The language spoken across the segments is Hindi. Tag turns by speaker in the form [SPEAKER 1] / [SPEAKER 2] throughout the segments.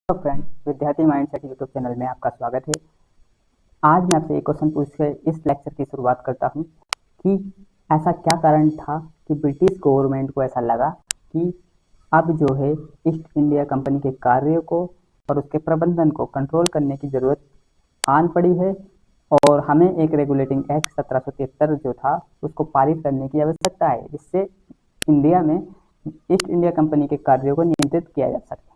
[SPEAKER 1] हेलो फ्रेंड, विद्यार्थी माइंडसेट यूट्यूब चैनल में आपका स्वागत है। आज मैं आपसे एक क्वेश्चन पूछ के इस लेक्चर की शुरुआत करता हूं कि ऐसा क्या कारण था कि ब्रिटिश गवर्नमेंट को ऐसा लगा कि अब जो है ईस्ट इंडिया कंपनी के कार्यों को और उसके प्रबंधन को कंट्रोल करने की ज़रूरत आन पड़ी है और हमें एक रेगुलेटिंग एक्ट 1773 जो था उसको पारित करने की आवश्यकता है, जिससे इंडिया में ईस्ट इंडिया कंपनी के कार्यों को नियंत्रित किया जा सके।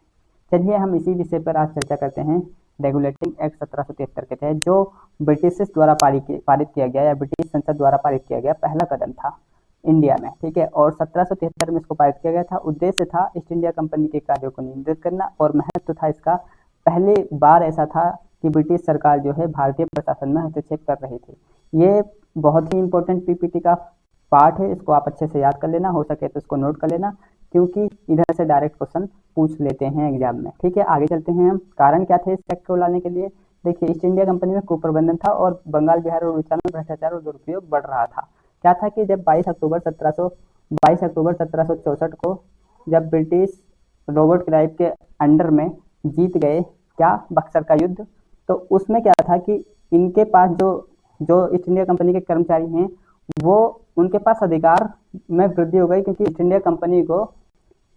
[SPEAKER 1] चलिए हम इसी विषय पर आज चर्चा करते हैं। रेगुलेटिंग एक्ट 1773 के तहत जो ब्रिटिश द्वारा पारित किया गया या ब्रिटिश संसद द्वारा पारित किया गया पहला कदम था इंडिया में, ठीक है। और 1773 में इसको पारित किया गया था। उद्देश्य था ईस्ट इंडिया कंपनी के कार्यों को नियंत्रित करना और महत्व था इसका, पहली बार ऐसा था कि ब्रिटिश सरकार जो है भारतीय प्रशासन में हस्तक्षेप कर रही थी। ये बहुत ही इंपॉर्टेंट पीपीटी का पार्ट है, इसको आप अच्छे से याद कर लेना, हो सके तो इसको नोट कर लेना, क्योंकि इधर से डायरेक्ट क्वेश्चन पूछ लेते हैं एग्जाम में, ठीक है। आगे चलते हैं हम। कारण क्या थे इस एक्ट को लाने के लिए? देखिए, ईस्ट इंडिया कंपनी में कुप्रबंधन था और बंगाल, बिहार और उड़ीसा में भ्रष्टाचार और दुरुपयोग बढ़ रहा था। क्या था कि जब 22 अक्टूबर 1764 को जब ब्रिटिश रॉबर्ट क्लाइव के अंडर में जीत गए क्या बक्सर का युद्ध, तो उसमें क्या था कि इनके पास जो जो ईस्ट इंडिया कंपनी के कर्मचारी हैं वो उनके पास अधिकार में वृद्धि हो गई, क्योंकि ईस्ट इंडिया कंपनी को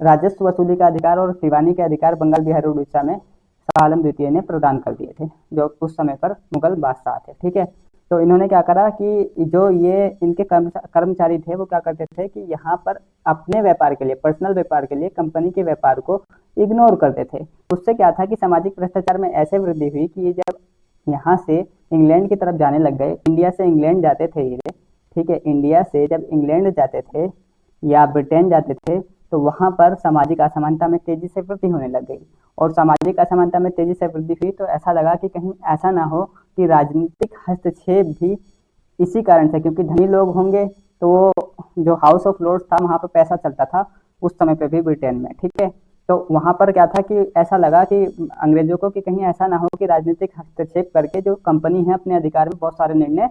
[SPEAKER 1] राजस्व वसूली का अधिकार और दीवानी के अधिकार बंगाल, बिहार और उड़ीसा में शाह आलम द्वितीय ने प्रदान कर दिए थे, जो उस समय पर मुगल बादशाह थे, ठीक है। तो इन्होंने क्या करा कि जो ये इनके कर्मचारी थे वो क्या करते थे कि यहाँ पर अपने व्यापार के लिए, पर्सनल व्यापार के लिए कंपनी के व्यापार को इग्नोर करते थे। उससे क्या था कि सामाजिक भ्रष्टाचार में ऐसे वृद्धि हुई कि ये जब यहाँ से इंग्लैंड की तरफ जाने लग गए, इंडिया से इंग्लैंड जाते थे ये, ठीक है, इंडिया से जब इंग्लैंड जाते थे या ब्रिटेन जाते थे तो वहां पर सामाजिक असमानता में तेजी से वृद्धि होने लग गई। और सामाजिक असमानता में तेजी से वृद्धि हुई तो ऐसा लगा कि कहीं ऐसा ना हो कि राजनीतिक हस्तक्षेप भी इसी कारण से, क्योंकि धनी लोग होंगे तो वो जो हाउस ऑफ लॉर्ड्स था वहां पर पैसा चलता था उस समय पे भी ब्रिटेन में, ठीक है। तो वहां पर क्या था कि ऐसा लगा कि अंग्रेजों को कि कहीं ऐसा ना हो कि राजनीतिक हस्तक्षेप करके जो कंपनी है अपने अधिकार में बहुत सारे निर्णय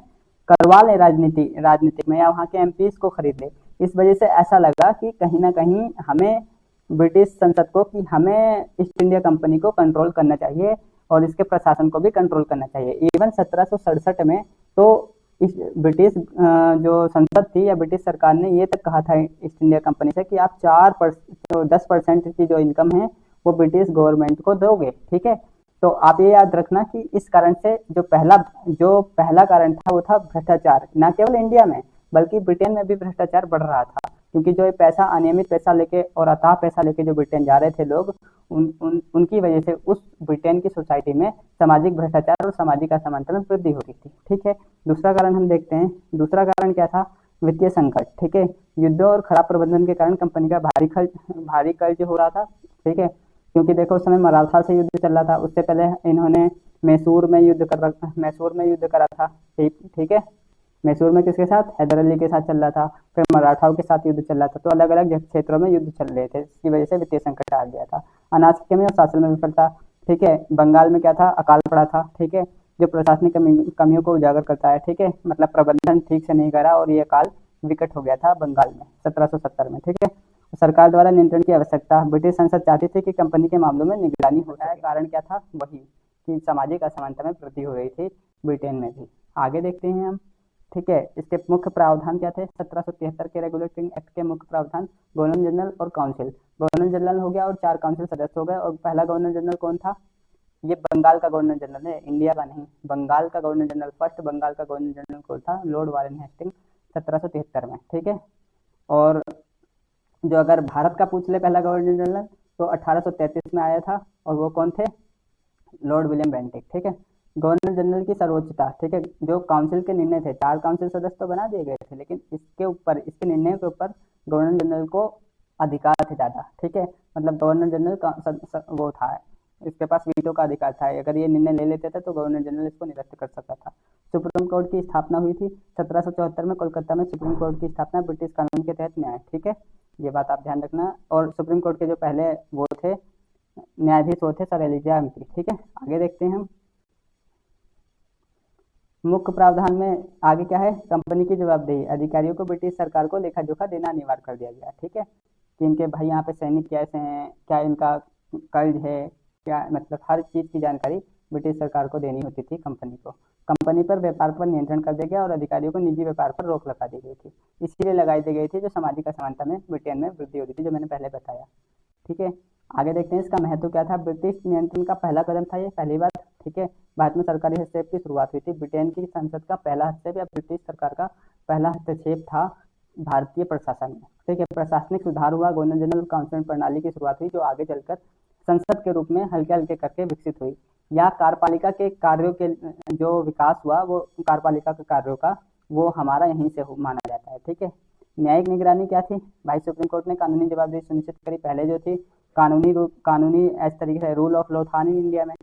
[SPEAKER 1] करवा ले राजनीतिक में, या वहाँ के एमपीज को खरीद ले। इस वजह से ऐसा लगा कि कहीं ना कहीं हमें ब्रिटिश संसद को कि हमें ईस्ट इंडिया कंपनी को कंट्रोल करना चाहिए और इसके प्रशासन को भी कंट्रोल करना चाहिए। इवन 1767 में तो इस ब्रिटिश जो संसद थी या ब्रिटिश सरकार ने ये तक कहा था ईस्ट इंडिया कंपनी से कि आप 10% की जो इनकम है वो ब्रिटिश गवर्नमेंट को दोगे, ठीक है। तो आप ये याद रखना कि इस कारण से जो पहला कारण था वो था भ्रष्टाचार, न केवल इंडिया में बल्कि ब्रिटेन में भी भ्रष्टाचार बढ़ रहा था, क्योंकि जो पैसा, अनियमित पैसा लेके और अथाह पैसा लेके जो ब्रिटेन जा रहे थे लोग, उनकी वजह से उस ब्रिटेन की सोसाइटी में सामाजिक भ्रष्टाचार और सामाजिक असमानता में वृद्धि हो रही थी, ठीक है। दूसरा कारण हम देखते हैं। दूसरा कारण क्या था? वित्तीय संकट, ठीक है। युद्धों और खराब प्रबंधन के कारण कंपनी का भारी कर्ज हो रहा था, ठीक है। क्योंकि देखो उस समय मराठा से युद्ध चल रहा था, उससे पहले इन्होंने मैसूर में युद्ध करा था, ठीक है। मैसूर में किसके साथ? हैदर अली के साथ चल रहा था। फिर मराठाओं के साथ युद्ध चल रहा था, तो अलग अलग क्षेत्रों में युद्ध चल रहे थे, इसकी वजह से वित्तीय संकट आ गया था। अनाज की कमी और शासन में विफलता, ठीक है। बंगाल में क्या था? अकाल पड़ा था, ठीक है, जो प्रशासनिक कमियों को उजागर करता है, ठीक है। मतलब प्रबंधन ठीक से नहीं करा और ये अकाल विकट हो गया था बंगाल में 1770 में, ठीक है। सरकार द्वारा नियंत्रण की आवश्यकता, ब्रिटिश संसद चाहती थी कि कंपनी के मामलों में निगरानी हो जाए। कारण क्या था? वही कि सामाजिक असमानता में वृद्धि हो रही थी ब्रिटेन में भी। आगे देखते हैं हम, ठीक है। इसके मुख्य प्रावधान क्या थे? 1773 के रेगुलेटिंग एक्ट के मुख्य प्रावधान, गवर्नर जनरल और काउंसिल। गवर्नर जनरल हो गया और 4 काउंसिल सदस्य हो गए। और पहला गवर्नर जनरल कौन था? ये बंगाल का गवर्नर जनरल है, इंडिया का नहीं। बंगाल का गवर्नर जनरल, फर्स्ट बंगाल का गवर्नर जनरल कौन था? लॉर्ड वारेन हेस्टिंग 1773 में, ठीक है। और जो अगर भारत का पूछ ले पहला गवर्नर जनरल, तो 1833 में आया था और वो कौन थे? लॉर्ड विलियम बेंटिक, ठीक है। गवर्नर जनरल की सर्वोच्चता, ठीक है। जो काउंसिल के निर्णय थे, 4 काउंसिल सदस्य तो बना दिए गए थे, लेकिन इसके निर्णय के ऊपर गवर्नर जनरल को अधिकार थे ज़्यादा, ठीक है। मतलब गवर्नर जनरल का वो था, इसके पास वीटो का अधिकार था। अगर ये निर्णय ले लेते थे तो गवर्नर जनरल इसको निरस्त कर सकता था। सुप्रीम कोर्ट की स्थापना हुई थी 1774 में कोलकाता में। सुप्रीम कोर्ट की स्थापना ब्रिटिश कानून के तहत न्याय, ठीक है, ये बात आप ध्यान रखना। और सुप्रीम कोर्ट के जो पहले वो थे न्यायाधीश, वो थे सर एलिजा एमपी, ठीक है। आगे देखते हैं हम। मुख्य प्रावधान में आगे क्या है? कंपनी की जवाबदेही, अधिकारियों को ब्रिटिश सरकार को लेखा जोखा देना अनिवार्य कर दिया गया, ठीक है। कि इनके भाई यहाँ पे सैनिक कैसे हैं, क्या इनका कर्ज है, क्या मतलब हर चीज़ की जानकारी ब्रिटिश सरकार को देनी होती थी कंपनी को। कंपनी पर व्यापार पर नियंत्रण कर दिया गया और अधिकारियों को निजी व्यापार पर रोक लगा दी गई थी। इसीलिए लगाई दी गई थी जो सामाजिक असमानता में ब्रिटेन में वृद्धि होती थी, जो मैंने पहले बताया। ठीक है, आगे देखते हैं इसका महत्व क्या था। ब्रिटिश नियंत्रण का पहला कदम था ये, पहली बात। ठीक है, भारत में सरकारी हस्तक्षेप की शुरुआत हुई थी। ब्रिटेन की संसद का पहला हस्तक्षेप या ब्रिटिश सरकार का पहला हस्तक्षेप था भारतीय प्रशासन में। ठीक है, प्रशासनिक सुधार हुआ, गवर्नर जनरल काउंसिल प्रणाली की शुरुआत हुई, जो आगे चलकर संसद के रूप में हल्के हल्के करके विकसित हुई। या कार्यपालिका के कार्यों के जो विकास हुआ, वो कार्यपालिका के कार्यों का वो हमारा यहीं से माना जाता है। ठीक है, न्यायिक निगरानी क्या थी भाई? सुप्रीम कोर्ट ने कानूनी जवाबदेही सुनिश्चित करी। पहले जो थी कानूनी इस तरीके से रूल ऑफ लॉ था नहीं इंडिया में,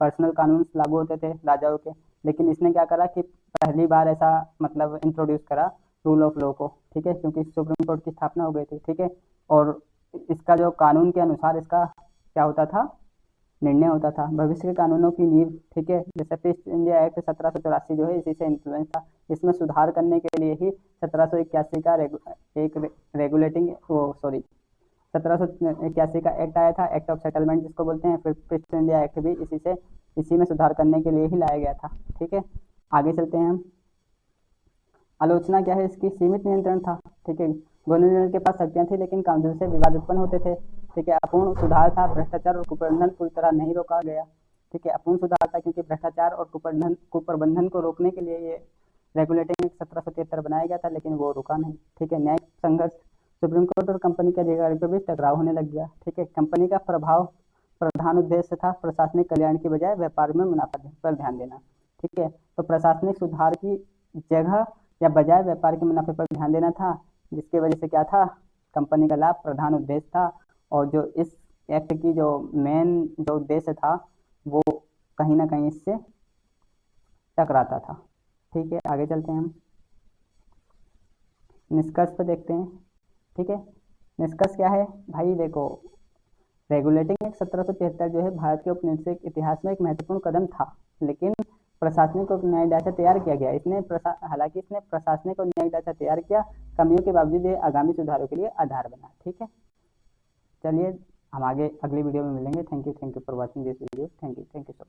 [SPEAKER 1] पर्सनल कानून लागू होते थे राजाओं के, लेकिन इसने क्या करा कि पहली बार ऐसा मतलब इंट्रोड्यूस करा रूल ऑफ लॉ को। ठीक है, क्योंकि सुप्रीम कोर्ट की स्थापना हो गई थी। ठीक है, और इसका जो कानून के अनुसार इसका क्या होता था, निर्णय होता था, भविष्य के कानूनों की नींव। ठीक है, जैसे ईस्ट इंडिया एक्ट 1784 जो है इसी से इन्फ्लुएंस था। इसमें सुधार करने के लिए ही 1781 का एक रेगुलेटिंग 1781 का एक्ट आया था, एक्ट ऑफ सेटलमेंट जिसको बोलते हैं। फिर ईस्ट इंडिया एक्ट भी इसी में सुधार करने के लिए ही लाया गया था। ठीक है, आगे चलते हैं हम। आलोचना क्या है इसकी? सीमित नियंत्रण था। ठीक है, गवर्नर जनरल के पास शक्तियां थी, लेकिन काउंसिल से विवाद उत्पन्न होते थे। ठीक है, अपूर्ण सुधार था, भ्रष्टाचार और कुप्रबंधन पूरी तरह नहीं रोका गया। ठीक है, अपूर्ण सुधार था क्योंकि भ्रष्टाचार और कुप्रबंधन को रोकने के लिए ये रेगुलेटिंग 1773 बनाया गया था, लेकिन वो रुका नहीं। ठीक है, न्यायिक संघर्ष, सुप्रीम कोर्ट और कंपनी के अधिकारियों के बीच टकराव होने लग गया। ठीक है, कंपनी का प्रधान उद्देश्य था प्रशासनिक कल्याण की बजाय व्यापार में मुनाफा पर ध्यान देना। ठीक है, तो प्रशासनिक सुधार की जगह या बजाय व्यापार के मुनाफे पर ध्यान देना था, जिसकी वजह से क्या था, कंपनी का लाभ प्रधान उद्देश्य था। और जो इस एक्ट की जो मेन जो उद्देश्य था वो कहीं ना कहीं इससे टकराता था। ठीक है, आगे चलते हैं हम निष्कर्ष पर देखते हैं। ठीक है, निष्कर्ष क्या है भाई? देखो, रेगुलेटिंग एक्ट 1773 जो है भारत के औपनिवेशिक इतिहास में एक महत्वपूर्ण कदम था, लेकिन प्रशासनिक और न्यायिक ढांचा तैयार किया गया। हालांकि इसने प्रशासनिक और न्यायिक ढांचा तैयार किया, कमियों के बावजूद ये आगामी सुधारों के लिए आधार बना। ठीक है, चलिए हम आगे अगली वीडियो में मिलेंगे। Thank you for watching this video. Thank you so much.